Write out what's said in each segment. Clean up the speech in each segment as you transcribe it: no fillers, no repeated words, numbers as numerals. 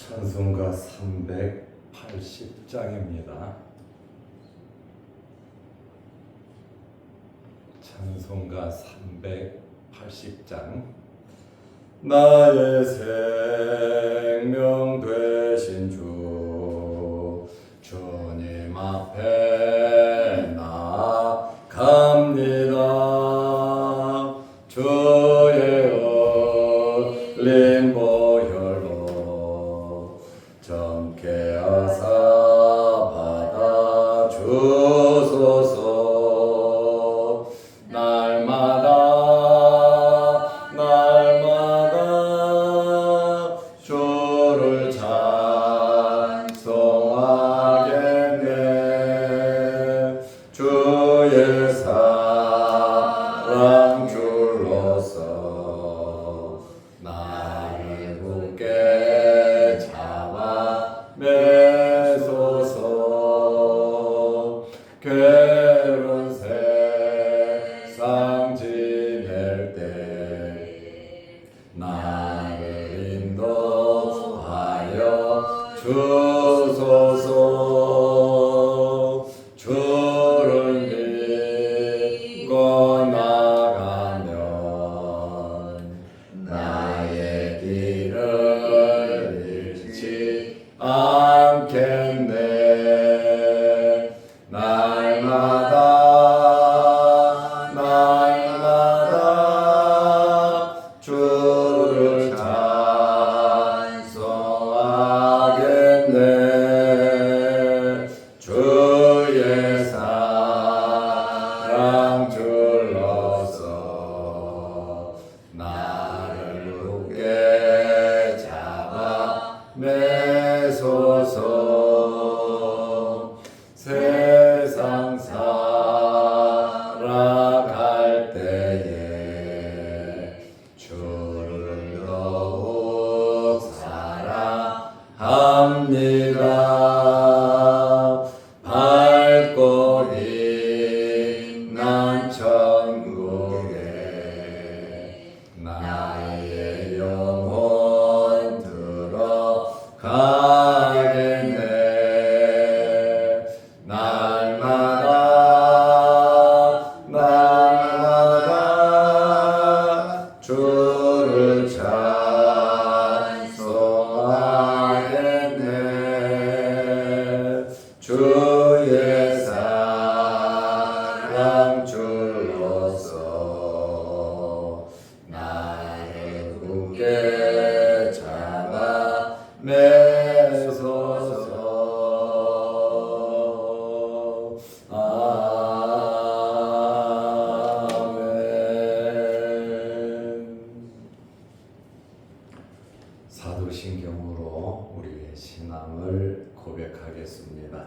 찬송가 380장입니다. 찬송가 380장. 나의 생명 되신 주 주님 앞에 나아갑니다. 주의 흘린 보혈로 정케 하사 받아 주소서. 날마다 주를 찬송하겠네. 주의 사랑 줄로서 나를 굳게 잡아 매소서. 괴로운 세상 지낼 때 나를 인도하여 주소서. 주를 믿고 나가면 나의 길을 잃지 않겠네. 날마다 주를 찬송하겠네. 주의 사랑 줄로서 나를 굳게 잡아 매소서. 세상 살아갈 때에 주를 더욱 사랑합니다. 밝고 빛난 천국에 나의 영혼 들어가겠네. 날마다 주를 찬송하겠네. 주의 사랑 줄로서 나를 굳게 잡아 매소서. 사도신경으로 우리의 신앙을 고백하겠습니다.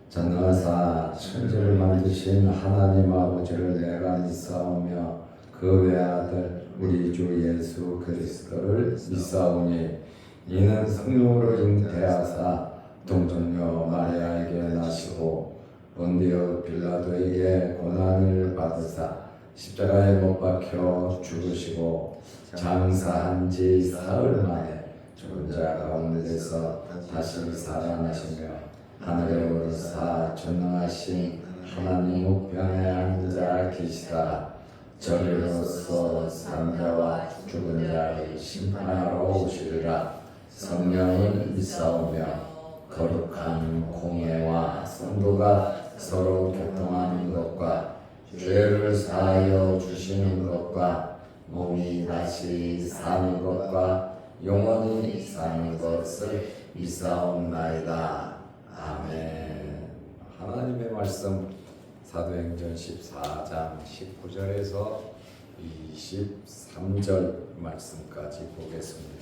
전능하사 천지를 만드신 하나님 아버지를 내가 믿사오며 그 외아들 우리 주 예수 그리스도를 믿사오니 이는 성령으로 잉태하사 동정녀 마리아에게 나시고 본디오 빌라도에게 고난을 받으사 십자가에 못 박혀 죽으시고 장사한 지 사흘 만에 죽은 자 가운데서 다시 살아나시며 하늘에 오르사 전능하신 하나님 우편에 앉아 계시다. 저리로서 산자와 죽은 자를 심판하러 오시리라. 성령을 믿사오며 거룩한 공예와 성도가 서로 교통하는 것과 죄를 사하여 주시는 것과 몸이 다시 사는 것과 영원히 사는 것을 믿사옵나이다. 아멘. 하나님의 말씀 사도행전 14장 19절에서 23절 말씀까지 보겠습니다.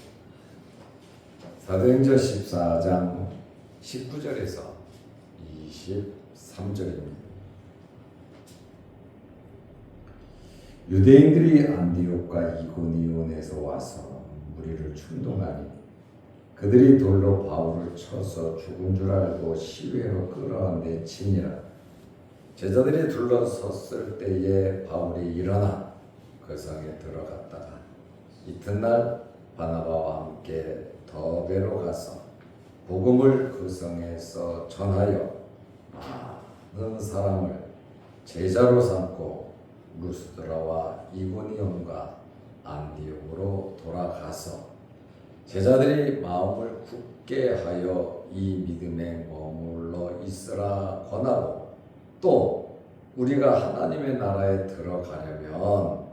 사도행전 14장 19절에서 23절입니다. 유대인들이 안디옥과 이고니온에서 와서 무리를 충동하니 그들이 돌로 바울을 쳐서 죽은 줄 알고 시외로 끌어내치니라. 제자들이 둘러섰을 때에 바울이 일어나 그 성에 들어갔다가 이튿날 바나바와 함께 더베로 가서 복음을 그 성에서 전하여 많은 사람을 제자로 삼고 루스드라와 이고니온과 안디옥으로 돌아가서 제자들이 마음을 굳게 하여 이 믿음에 머물러 있으라 권하고, 또 우리가 하나님의 나라에 들어가려면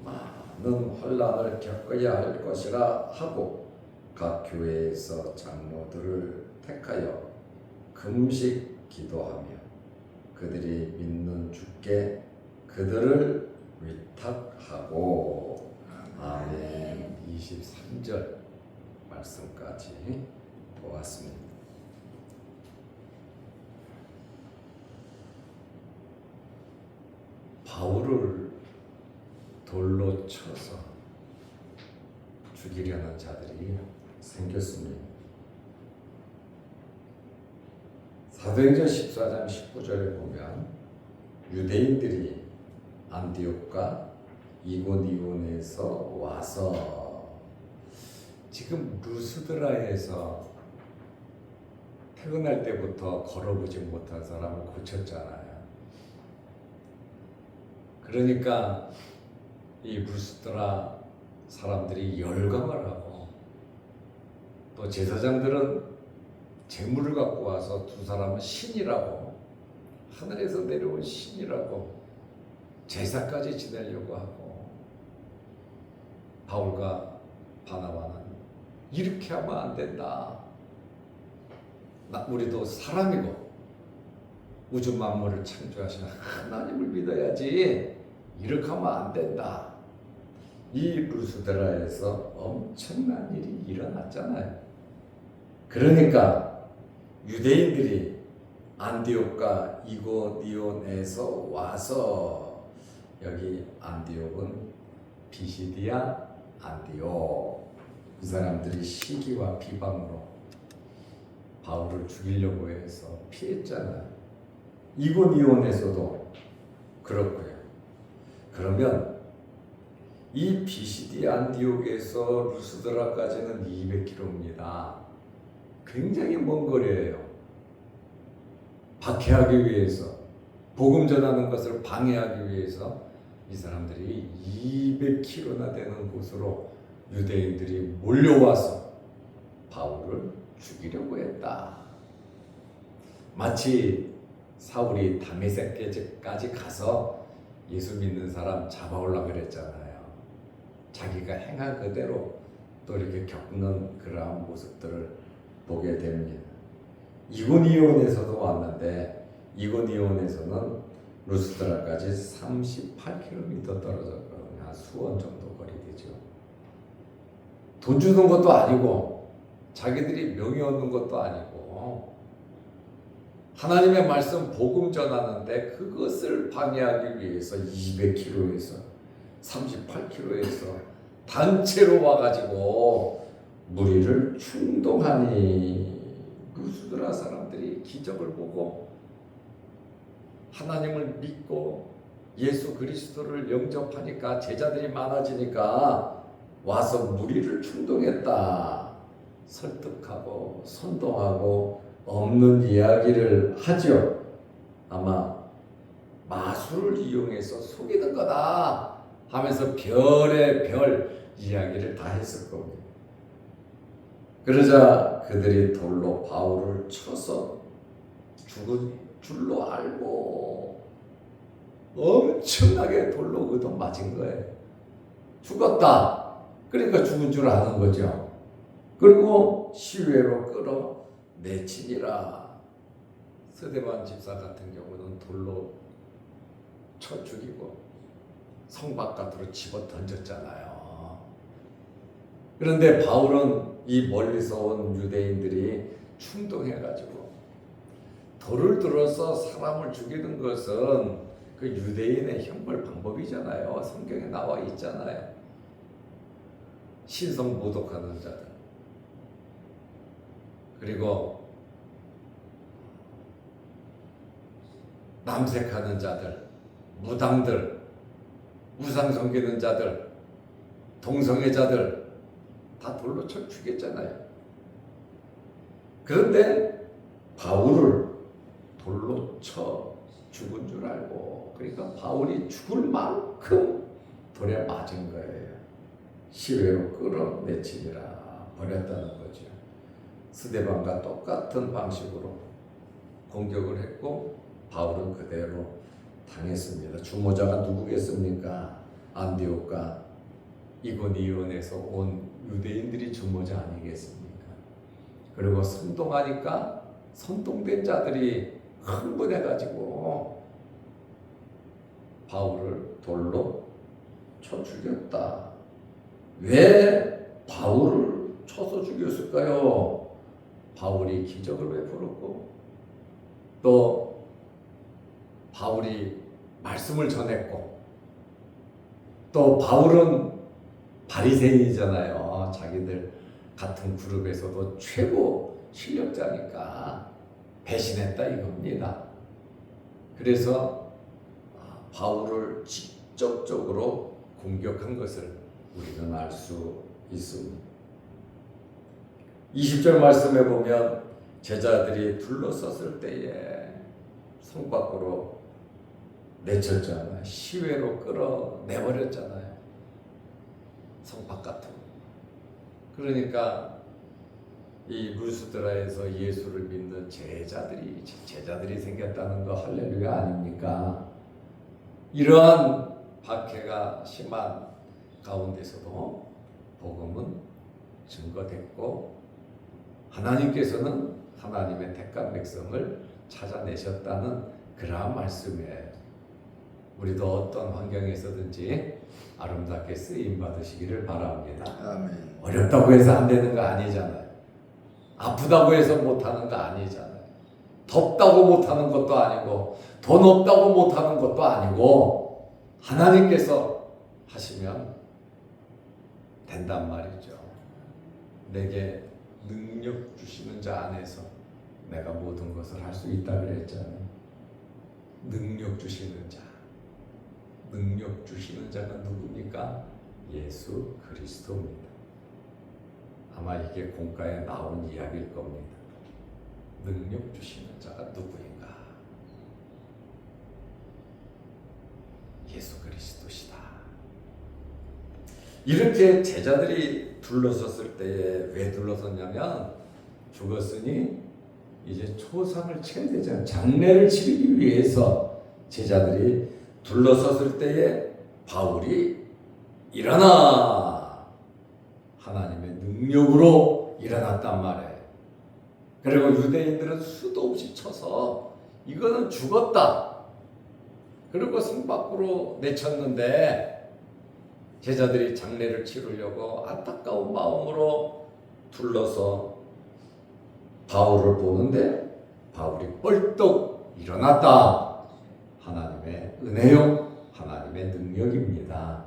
많은 환난을 겪어야 할 것이라 하고, 각 교회에서 장로들을 택하여 금식 기도하며 그들이 믿는 주께 그들을 위탁하고. 아멘. 23절 말씀까지 보았습니다. 바울을 돌로 쳐서 죽이려는 자들이 생겼습니다. 사도행전 14장 19절에 보면 유대인들이 안디옥과 이고니온에서 와서, 지금 루스드라에서 퇴근할 때부터 걸어보지 못한 사람을 고쳤잖아요. 그러니까 이 루스드라 사람들이 열광을 하고, 또 제사장들은 재물을 갖고 와서 두 사람은 신이라고, 하늘에서 내려온 신이라고 제사까지 지내려고 하고, 바울과 바나바는 이렇게 하면 안 된다. 우리도 사람이고 우주 만물을 창조하신 하나님을 믿어야지, 이렇게 하면 안 된다. 이 루스드라에서 엄청난 일이 일어났잖아요. 그러니까 유대인들이 안디옥과 이고니온에서 와서, 여기 안디옥은 비시디아 안디옥, 이 사람들이 시기와 비방으로 바울을 죽이려고 해서 피했잖아요. 이고니온에서도 그렇고요. 그러면 이 비시디아 안디옥에서 루스드라까지는 200km입니다. 굉장히 먼 거리예요. 박해하기 위해서, 복음 전하는 것을 방해하기 위해서 이 사람들이 200km나 되는 곳으로 유대인들이 몰려와서 바울을 죽이려고 했다. 마치 사울이 다메섹까지 가서 예수 믿는 사람 잡아오려고 그랬잖아요. 자기가 행한 그대로 또 이렇게 겪는 그러한 모습들을 보게 됩니다. 이고니온에서도 왔는데, 이고니온에서는 루스드라까지 38km 떨어졌거든요. 한 수원 정도 거리 되죠. 돈 주는 것도 아니고 자기들이 명예 얻는 것도 아니고, 하나님의 말씀 복음 전하는데 그것을 방해하기 위해서 200km에서 38km에서 단체로 와가지고 무리를 충동하니, 루스드라 사람들이 기적을 보고 하나님을 믿고 예수 그리스도를 영접하니까, 제자들이 많아지니까 와서 무리를 충동했다. 설득하고 선동하고 없는 이야기를 하죠. 아마 마술을 이용해서 속이는 거다 하면서 별의 별 이야기를 다 했을 겁니다. 그러자 그들이 돌로 바울을 쳐서 죽은 줄로 알고 엄청나게 돌로 그동 맞은 거예요. 죽었다. 그러니까 죽은 줄 아는 거죠. 그리고 시외로 끌어 내치니라. 스데반 집사 같은 경우는 돌로 쳐 죽이고 성 바깥으로 집어 던졌잖아요. 그런데 바울은 이 멀리서 온 유대인들이 충동해가지고 돌을 들어서 사람을 죽이는 것은 그 유대인의 형벌 방법이잖아요. 성경에 나와 있잖아요. 신성 모독하는 자들, 그리고 남색하는 자들, 무당들, 우상 섬기는 자들, 동성애자들 다 돌로 쳐 죽였잖아요. 그런데 바울을 돌로 쳐 죽은 줄 알고, 그러니까 바울이 죽을 만큼 돌에 맞은 거예요. 시외로 끌어내치니라 버렸다는 거죠. 스데반과 똑같은 방식으로 공격을 했고 바울은 그대로 당했습니다. 주모자가 누구겠습니까? 안디옥과 이고니온에서 온 유대인들이 주모자 아니겠습니까? 그리고 선동하니까 선동된 자들이 흥분해가지고 바울을 돌로 쳐 죽였다. 왜 바울을 쳐서 죽였을까요? 바울이 기적을 베풀었고 또 바울이 말씀을 전했고 또 바울은 바리새인이잖아요. 자기들 같은 그룹에서도 최고 실력자니까 배신했다 이겁니다. 그래서 바울을 직접적으로 공격한 것을 우리는 알 수 있습니다. 20절 말씀에 보면 제자들이 둘러섰을 때에 성 밖으로 내쳤잖아요. 시외로 끌어내버렸잖아요. 성 바깥으로. 그러니까 이 루스드라에서 예수를 믿는 제자들이 생겼다는 거 할렐루야 아닙니까? 이러한 박해가 심한 가운데서도 복음은 증거됐고 하나님께서는 하나님의 택한 백성을 찾아내셨다는 그러한 말씀이에요. 우리도 어떤 환경에서든지 아름답게 쓰임 받으시기를 바랍니다. 아멘. 어렵다고 해서 안 되는 거 아니잖아요. 아프다고 해서 못하는 거 아니잖아요. 덥다고 못하는 것도 아니고 돈 없다고 못하는 것도 아니고 하나님께서 하시면 된단 말이죠. 내게 능력 주시는 자 안에서 내가 모든 것을 할 수 있다 그랬잖아요. 능력 주시는 자. 능력 주시는 자가 누굽니까? 예수 그리스도입니다. 아마 이게 공과에 나온 이야기일 겁니다. 능력 주시는 자가 누구인가? 예수 그리스도시다. 이렇게 제자들이 둘러섰을 때에 왜 둘러섰냐면 죽었으니 이제 초상을 쳐야 되잖아요. 장례를 치르기 위해서 제자들이 둘러섰을 때에 바울이 일어나! 하나님의 능력으로 일어났단 말이에요. 그리고 유대인들은 수도 없이 쳐서 이거는 죽었다. 그리고 성 밖으로 내쳤는데 제자들이 장례를 치르려고 안타까운 마음으로 둘러서 바울을 보는데 바울이 벌떡 일어났다. 하나님의 은혜요, 하나님의 능력입니다.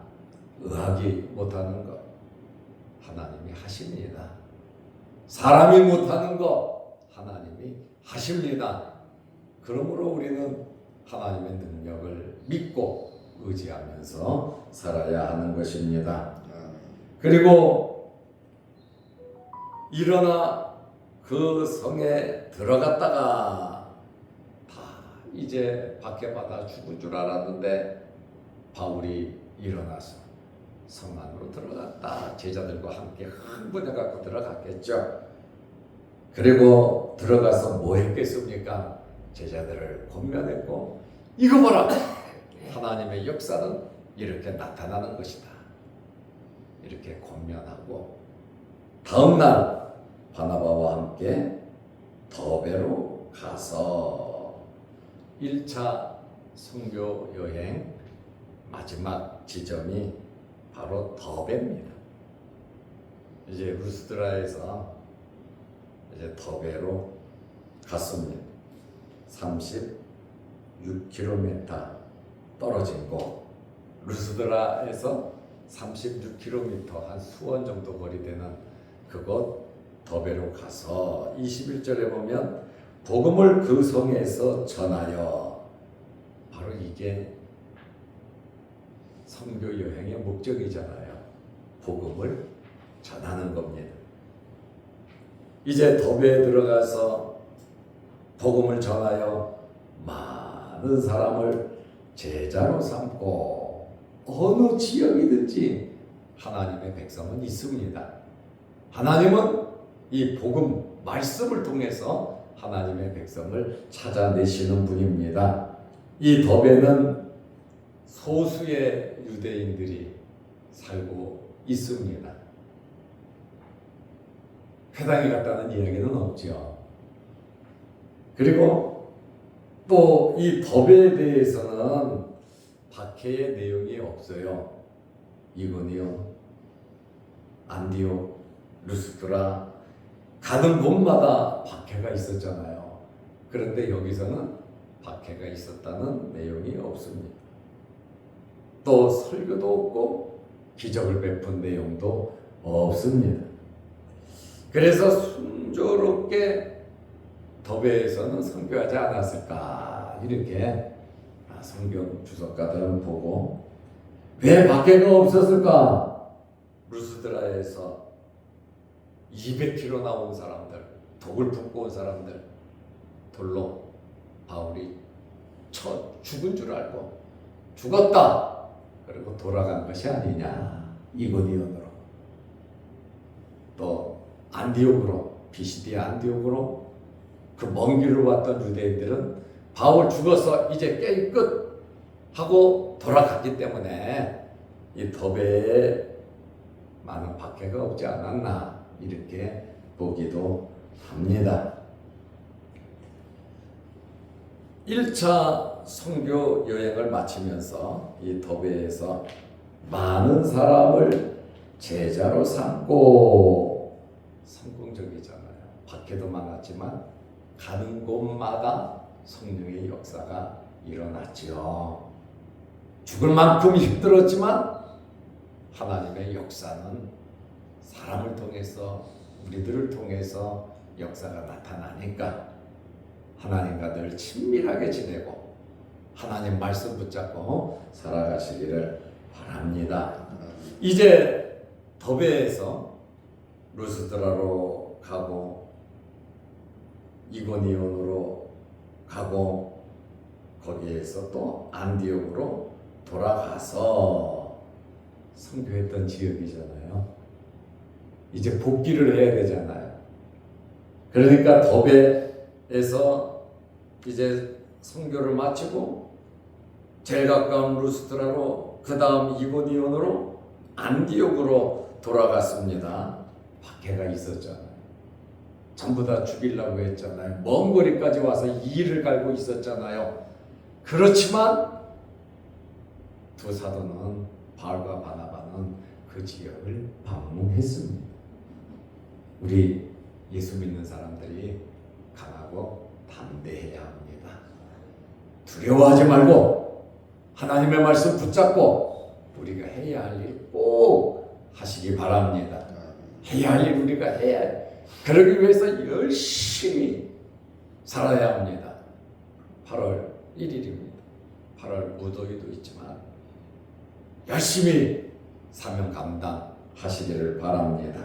의학이 못하는 것 하나님이 하십니다. 사람이 못하는 것 하나님이 하십니다. 그러므로 우리는 하나님의 능력을 믿고 의지하면서 살아야 하는 것입니다. 그리고 일어나 그 성에 들어갔다가 다 이제 박해받아 죽은 줄 알았는데 바울이 일어나서 성 안으로 들어갔다. 제자들과 함께 흥분해 갖고 들어갔겠죠. 그리고 들어가서 뭐 했겠습니까? 제자들을 권면했고 이거 봐라. 하나님의 역사는 이렇게 나타나는 것이다. 이렇게 권면하고 다음 날 바나바와 함께 더베로 가서 1차 선교 여행 마지막 지점이 바로 더베입니다. 이제 루스드라에서 이제 더베로 갔습니다. 36km 떨어진 곳. 루스드라에서 36km 한 수원 정도 거리 되는 그곳 더베로 가서 21절에 보면 복음을 그 성에서 전하여, 바로 이게 선교 여행의 목적이잖아요. 복음을 전하는 겁니다. 이제 더베에 들어가서 복음을 전하여 많은 사람을 제자로 삼고 어느 지역이든지 하나님의 백성은 있습니다. 하나님은 이 복음 말씀을 통해서 하나님의 백성을 찾아내시는 분입니다. 이 더베는 소수의 유대인들이 살고 있습니다. 회당에 갔다는 이야기는 없죠. 그리고 또 이 더베에 대해서는 박해의 내용이 없어요. 이고니온, 안디옥, 루스드라 가는 곳마다 박해가 있었잖아요. 그런데 여기서는 박해가 있었다는 내용이 없습니다. 또 설교도 없고 기적을 베푼 내용도 없습니다. 그래서 순조롭게 더베에서는 선교하지 않았을까 이렇게 성경 주석가들은 보고, 왜 박해가 없었을까? 루스드라에서 200km 나온 사람들, 독을 품고 온 사람들 돌로 바울이 죽은 줄 알고 죽었다 그리고 돌아간 것이 아니냐, 이고니온으로 또 안디옥으로, 비시디아 안디옥으로 그 먼 길을 왔던 유대인들은 바울 죽어서 이제 게임 끝 하고 돌아갔기 때문에 이 더베에 많은 박해가 없지 않았나 이렇게 보기도 합니다. 1차 선교 여행을 마치면서 이 더베에서 많은 사람을 제자로 삼고, 성공적이잖아요. 박해도 많았지만 가는 곳마다 성령의 역사가 일어났지요. 죽을 만큼 힘들었지만 하나님의 역사는 사람을 통해서, 우리들을 통해서 역사가 나타나니까 하나님과 늘 친밀하게 지내고 하나님 말씀 붙잡고 살아가시기를 바랍니다. 이제 더베에서 루스드라로 가고 이고니온으로 가고 거기에서 또 안디옥으로 돌아가서 선교했던 지역이잖아요. 이제 복귀를 해야 되잖아요. 그러니까 더베에서 이제 선교를 마치고 제일 가까운 루스드라로, 그 다음 이고니온으로, 안디옥으로 돌아갔습니다. 박해가 있었잖아요. 전부 다 죽이려고 했잖아요. 먼 거리까지 와서 이를 갈고 있었잖아요. 그렇지만 두 사도는, 바울과 바나바는 그 지역을 방문했습니다. 우리 예수 믿는 사람들이 강하고 담대해야 합니다. 두려워하지 말고 하나님의 말씀 붙잡고 우리가 해야 할 일 꼭 하시기 바랍니다. 해야 할 일 우리가 해야 해. 그러기 위해서 열심히 살아야 합니다. 8월 1일입니다. 8월 무더위도 있지만 열심히 사명 감당하시기를 바랍니다.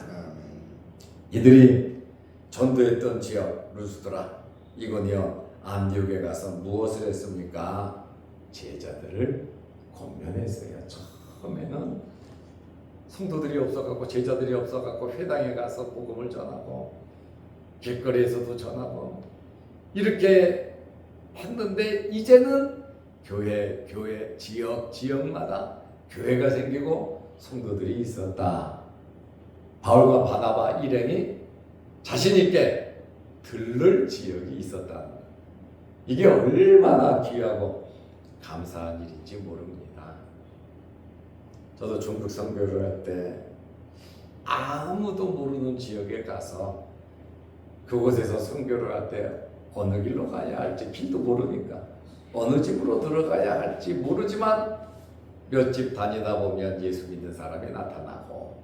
이들이 전도했던 지역 루스드라, 이고니온, 안디옥에 가서 무엇을 했습니까? 제자들을 권면했어요. 처음에는 성도들이 없어갖고, 제자들이 없어갖고 회당에 가서 복음을 전하고 길거리에서도 전하고 이렇게 했는데, 이제는 교회 지역마다 교회가 생기고 성도들이 있었다. 바울과 바나바 일행이 자신 있게 들를 지역이 있었다. 이게 얼마나 귀하고 감사한 일인지 모릅니다. 저도 중국 선교를 할 때 아무도 모르는 지역에 가서 그곳에서 선교를 할 때 어느 길로 가야 할지 길도 모르니까 어느 집으로 들어가야 할지 모르지만 몇 집 다니다 보면 예수 믿는 사람이 나타나고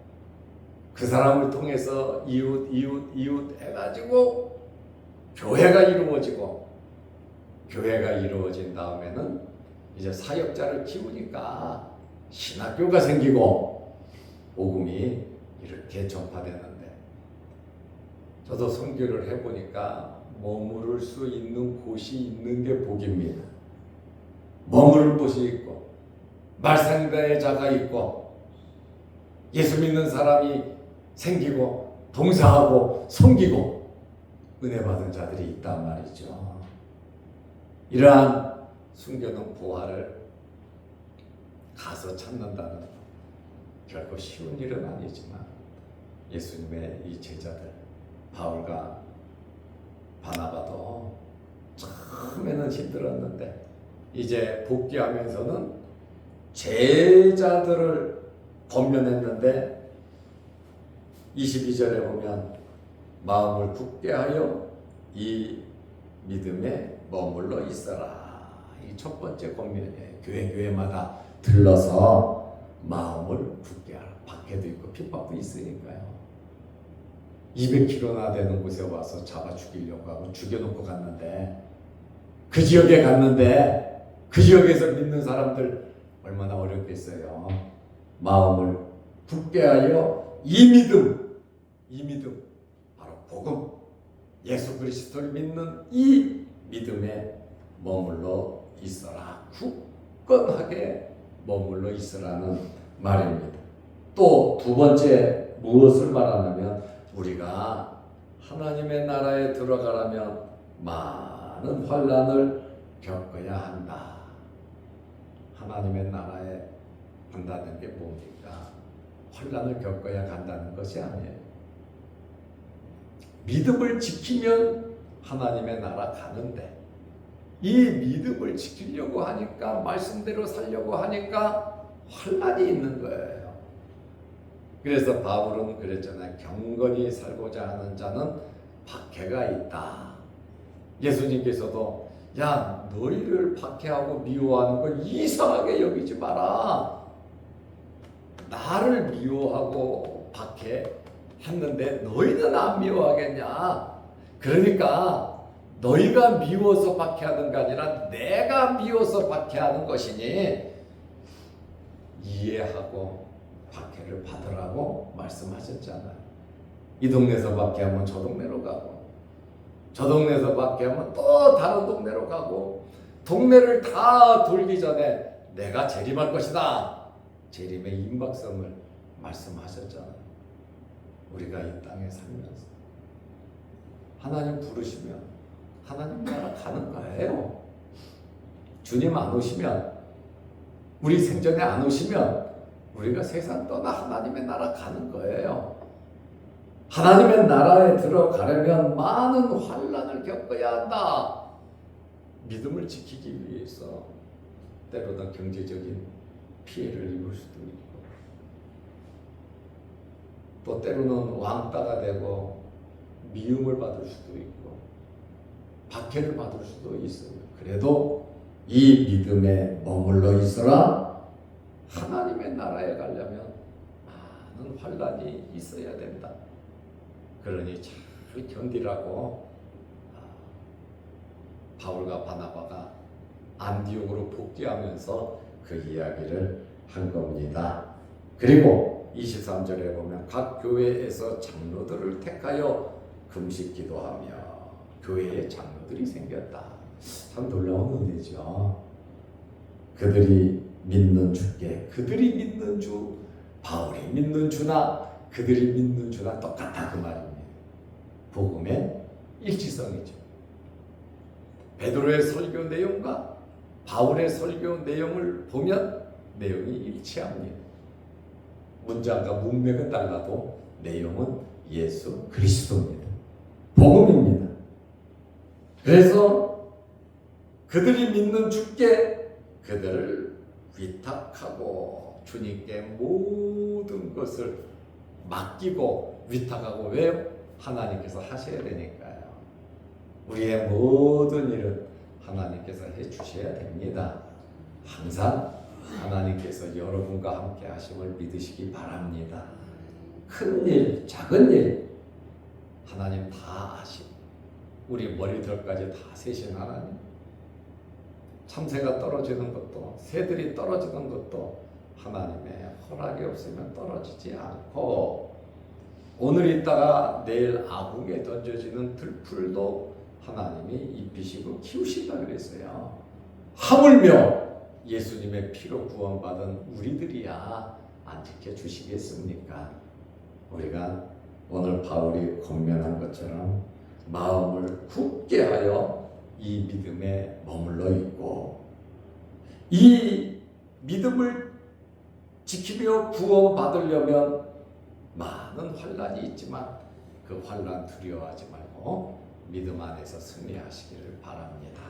그 사람을 통해서 이웃 해가지고 교회가 이루어지고, 교회가 이루어진 다음에는 이제 사역자를 키우니까 신학교가 생기고 복음이 이렇게 전파되는데, 저도 선교를 해보니까 머무를 수 있는 곳이 있는 게 복입니다. 머무를 곳이 있고 말씀대의 자가 있고 예수 믿는 사람이 생기고 봉사하고 섬기고 은혜 받은 자들이 있단 말이죠. 이러한 순교는 부활을 가서 찾는다는 결코 쉬운 일은 아니지만 예수님의 이 제자들 바울과 바나바도 처음에는 힘들었는데 이제 복귀하면서는 제자들을 권면했는데 22절에 보면 마음을 굳게 하여 이 믿음에 머물러 있어라. 이 첫 번째 권면이에요. 교회마다 들러서 마음을 굳게 하라. 박해도 있고 핍박도 있으니까요. 200km나 되는 곳에 와서 잡아 죽이려고 하고 죽여놓고 갔는데 그 지역에 갔는데 그 지역에서 믿는 사람들 얼마나 어렵겠어요. 마음을 굳게 하여 이 믿음 바로 복음 예수 그리스도를 믿는 이 믿음에 머물러 있어라. 굳건하게 머물러 있으라는 말입니다. 또 두 번째 무엇을 말하냐면 우리가 하나님의 나라에 들어가려면 많은 환난을 겪어야 한다. 하나님의 나라에 간다는 게 뭡니까? 환난을 겪어야 간다는 것이 아니에요. 믿음을 지키면 하나님의 나라 가는데 이 믿음을 지키려고 하니까 말씀대로 살려고 하니까 환난이 있는 거예요. 그래서 바울은 그랬잖아요. 경건히 살고자 하는 자는 박해가 있다. 예수님께서도 야 너희를 박해하고 미워하는 걸 이상하게 여기지 마라. 나를 미워하고 박해했는데 너희는 안 미워하겠냐. 그러니까 너희가 미워서 박해하는 게 아니라 내가 미워서 박해하는 것이니 이해하고 박해를 받으라고 말씀하셨잖아요. 이 동네에서 박해하면 저 동네로 가고 저 동네에서 박해하면 또 다른 동네로 가고 동네를 다 돌기 전에 내가 재림할 것이다. 재림의 임박성을 말씀하셨잖아요. 우리가 이 땅에 살면서 하나님 부르시면 하나님 나라 가는 거예요. 주님 안 오시면 우리 생전에 안 오시면 우리가 세상 떠나 하나님의 나라 가는 거예요. 하나님의 나라에 들어가려면 많은 환난을 겪어야 한다. 믿음을 지키기 위해서 때로는 경제적인 피해를 입을 수도 있고 또 때로는 왕따가 되고 미움을 받을 수도 있고 박해를 받을 수도 있어요. 그래도 이 믿음에 머물러 있어라. 하나님의 나라에 가려면 많은 환난이 있어야 된다. 그러니 잘 견디라고 바울과 바나바가 안디옥으로 복귀하면서 그 이야기를 한 겁니다. 그리고 23절에 보면 각 교회에서 장로들을 택하여 금식 기도하며 교회에 장로들이 생겼다. 참 놀라운 은혜죠. 그들이 믿는 주께 그들이 믿는 주 바울이 믿는 주나 그들이 믿는 주나 똑같다 그 말입니다. 복음의 일치성이죠. 베드로의 설교 내용과 바울의 설교 내용을 보면 내용이 일치합니다. 문장과 문맥은 달라도 내용은 예수 그리스도입니다. 복음입니다. 그래서 그들이 믿는 주께 그들을 위탁하고 주님께 모든 것을 맡기고 위탁하고 왜요? 하나님께서 하셔야 되니까요. 우리의 모든 일은 하나님께서 해주셔야 됩니다. 항상 하나님께서 여러분과 함께 하심을 믿으시기 바랍니다. 큰 일, 작은 일 하나님 다 아시고 우리 머리털까지 다 세신 하나님, 참새가 떨어지는 것도 새들이 떨어지는 것도 하나님의 허락이 없으면 떨어지지 않고 오늘 있다가 내일 아궁에 던져지는 들풀도 하나님이 입히시고 키우신다 그랬어요. 하물며 예수님의 피로 구원받은 우리들이야 안 지켜주시겠습니까? 우리가 오늘 바울이 권면한 것처럼 마음을 굳게 하여 이 믿음에 머물러 있고 이 믿음을 지키며 구원받으려면 많은 환난이 있지만 그 환난 두려워하지 말고 믿음 안에서 승리하시기를 바랍니다.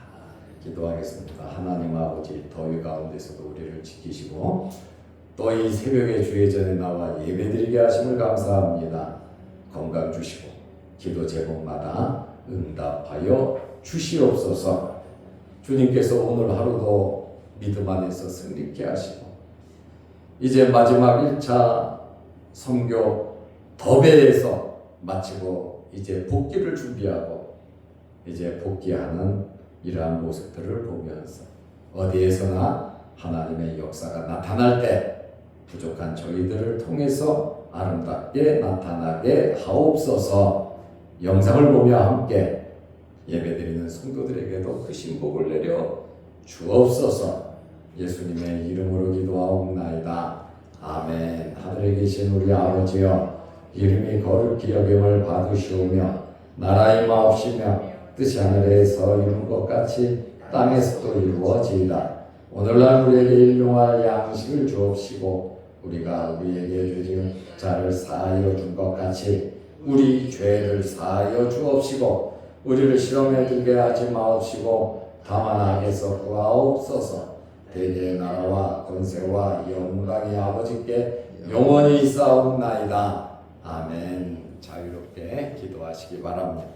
기도하겠습니다. 하나님 아버지, 더위 가운데서도 우리를 지키시고 또 이 새벽에 주의 전에 나와 예배드리게 하심을 감사합니다. 건강 주시고 기도 제목마다 응답하여 주시옵소서. 주님께서 오늘 하루도 믿음 안에서 승리케 하시고 이제 마지막 1차 선교 더베에서 마치고 이제 복귀를 준비하고 이제 복귀하는 이러한 모습들을 보면서 어디에서나 하나님의 역사가 나타날 때 부족한 저희들을 통해서 아름답게 나타나게 하옵소서. 영상을 보며 함께 예배드리는 성도들에게도 크신 복을 내려 주옵소서. 예수님의 이름으로 기도하옵나이다. 아멘. 하늘에 계신 우리 아버지여, 이름이 거룩히 여김을 받으시오며 나라의 마옵시며 뜻이 하늘에서 이룬 것 같이 땅에서도 이루어지이다. 오늘날 우리에게 일용할 양식을 주옵시고 우리가 우리에게 죄진 자를 사하여 준 것 같이 우리 죄를 사하여 주옵시고 우리를 시험에 들게 하지 마옵시고 다만 악에서 구하옵소서. 대개의 나라와 권세와 영광이 아버지께 영원히 있사옵나이다. 아멘. 자유롭게 기도하시기 바랍니다.